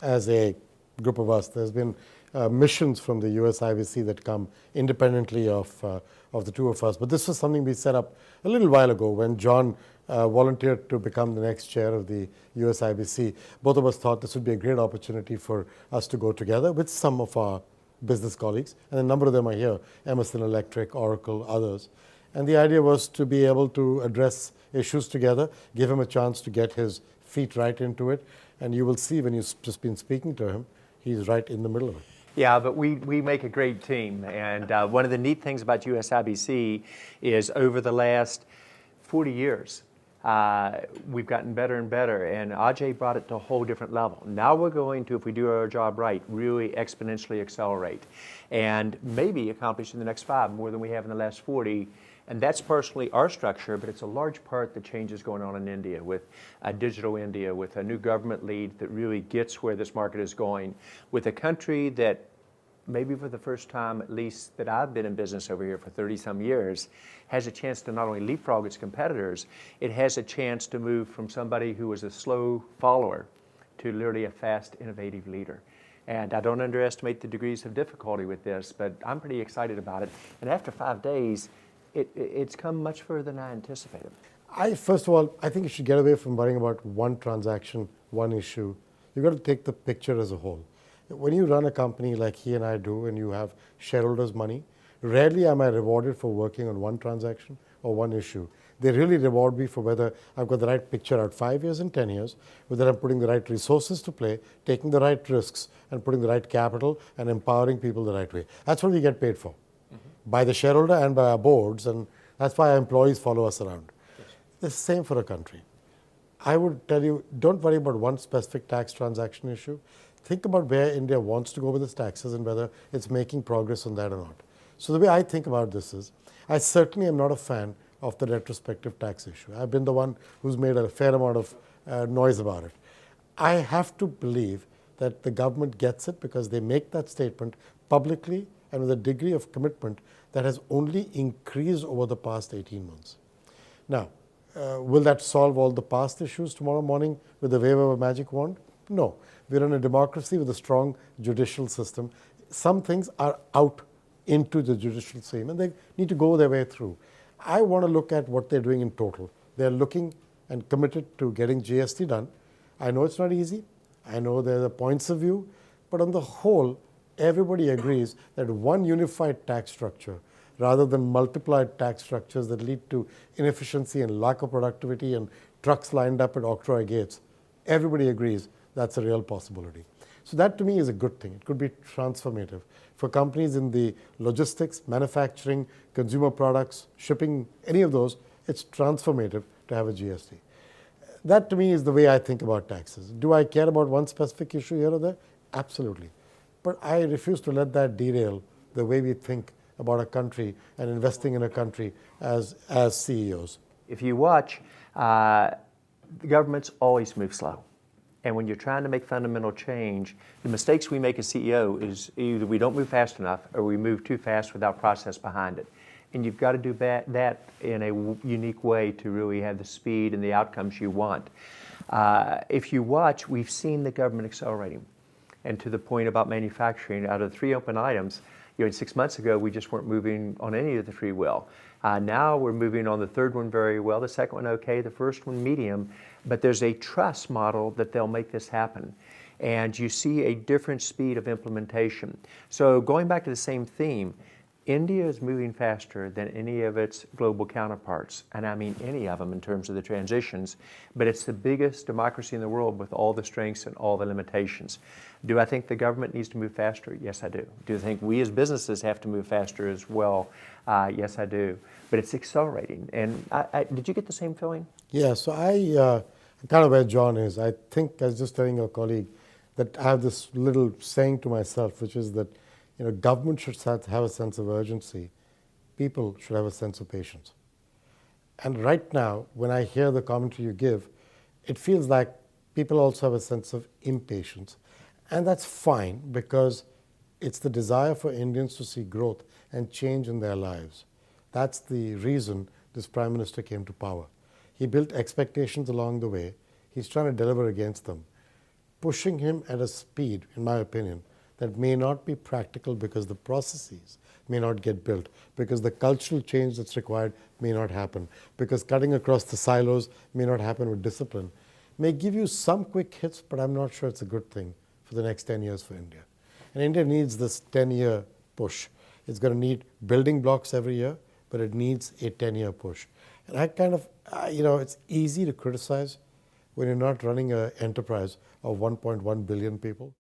as a group of us. There's been missions from the USIBC that come independently of the two of us. But this was something we set up a little while ago when John volunteered to become the next chair of the USIBC. Both of us thought this would be a great opportunity for us to go together with some of our business colleagues, and a number of them are here, Emerson Electric, Oracle, others. And the idea was to be able to address issues together, give him a chance to get his feet right into it, and you will see when you've just been speaking to him, he's right in the middle of it. Yeah, but we make a great team. And one of the neat things about USIBC is over the last 40 years, we've gotten better and better. And Ajay brought it to a whole different level. Now we're going to, if we do our job right, really exponentially accelerate and maybe accomplish in the next 5 more than we have in the last 40. And that's personally our structure, but it's a large part the changes going on in India with digital India, with a new government lead that really gets where this market is going, with a country that maybe for the first time, at least that I've been in business over here for 30-some years, has a chance to not only leapfrog its competitors, it has a chance to move from somebody who was a slow follower to literally a fast, innovative leader. And I don't underestimate the degrees of difficulty with this, but I'm pretty excited about it. And after 5 days, it's come much further than I anticipated. First of all, I think you should get away from worrying about one transaction, one issue. You've got to take the picture as a whole. When you run a company like he and I do, and you have shareholders' money, rarely am I rewarded for working on one transaction or one issue. They really reward me for whether I've got the right picture out 5 years and 10 years, whether I'm putting the right resources to play, taking the right risks, and putting the right capital, and empowering people the right way. That's what we get paid for. By the shareholder and by our boards, and that's why our employees follow us around. Yes. The same for a country. I would tell you, don't worry about one specific tax transaction issue. Think about where India wants to go with its taxes and whether it's making progress on that or not. So the way I think about this is, I certainly am not a fan of the retrospective tax issue. I've been the one who's made a fair amount of noise about it. I have to believe that the government gets it because they make that statement publicly and with a degree of commitment that has only increased over the past 18 months. Now, will that solve all the past issues tomorrow morning with the wave of a magic wand? No. We're in a democracy with a strong judicial system. Some things are out into the judicial system and they need to go their way through. I want to look at what they're doing in total. They're looking and committed to getting GST done. I know it's not easy. I know there are points of view, but on the whole, everybody agrees that one unified tax structure rather than multiplied tax structures that lead to inefficiency and lack of productivity and trucks lined up at octroi gates, everybody agrees that's a real possibility. So that to me is a good thing. It could be transformative for companies in the logistics, manufacturing, consumer products, shipping, any of those. It's transformative to have a GST. That to me is the way I think about taxes. Do I care about one specific issue here or there? Absolutely. But I refuse to let that derail the way we think about a country and investing in a country as CEOs. If you watch, the governments always move slow. And when you're trying to make fundamental change, the mistakes we make as CEO is either we don't move fast enough or we move too fast without process behind it. And you've got to do that in a unique way to really have the speed and the outcomes you want. If you watch, we've seen the government accelerating. And to the point about manufacturing, out of the 3 open items, 6 months ago, we just weren't moving on any of the 3 well. Now we're moving on the 3rd one very well, the 2nd one okay, the 1st one medium, but there's a trust model that they'll make this happen. And you see a different speed of implementation. So going back to the same theme, India is moving faster than any of its global counterparts, and I mean any of them in terms of the transitions, but it's the biggest democracy in the world with all the strengths and all the limitations. Do I think the government needs to move faster? Yes, I do. Do I think we as businesses have to move faster as well? Yes, I do. But it's accelerating. And did you get the same feeling? Yeah, so I kind of where John is. I think I was just telling a colleague that I have this little saying to myself, which is that government should have a sense of urgency. People should have a sense of patience. And right now, when I hear the commentary you give, it feels like people also have a sense of impatience. And that's fine because it's the desire for Indians to see growth and change in their lives. That's the reason this Prime Minister came to power. He built expectations along the way. He's trying to deliver against them. pushing him at a speed, in my opinion, that may not be practical because the processes may not get built, because the cultural change that's required may not happen, because cutting across the silos may not happen with discipline, may give you some quick hits, but I'm not sure it's a good thing for the next 10 years for India. And India needs this 10-year push. It's going to need building blocks every year, but it needs a 10-year push. And I kind of, it's easy to criticize when you're not running an enterprise of 1.1 billion people.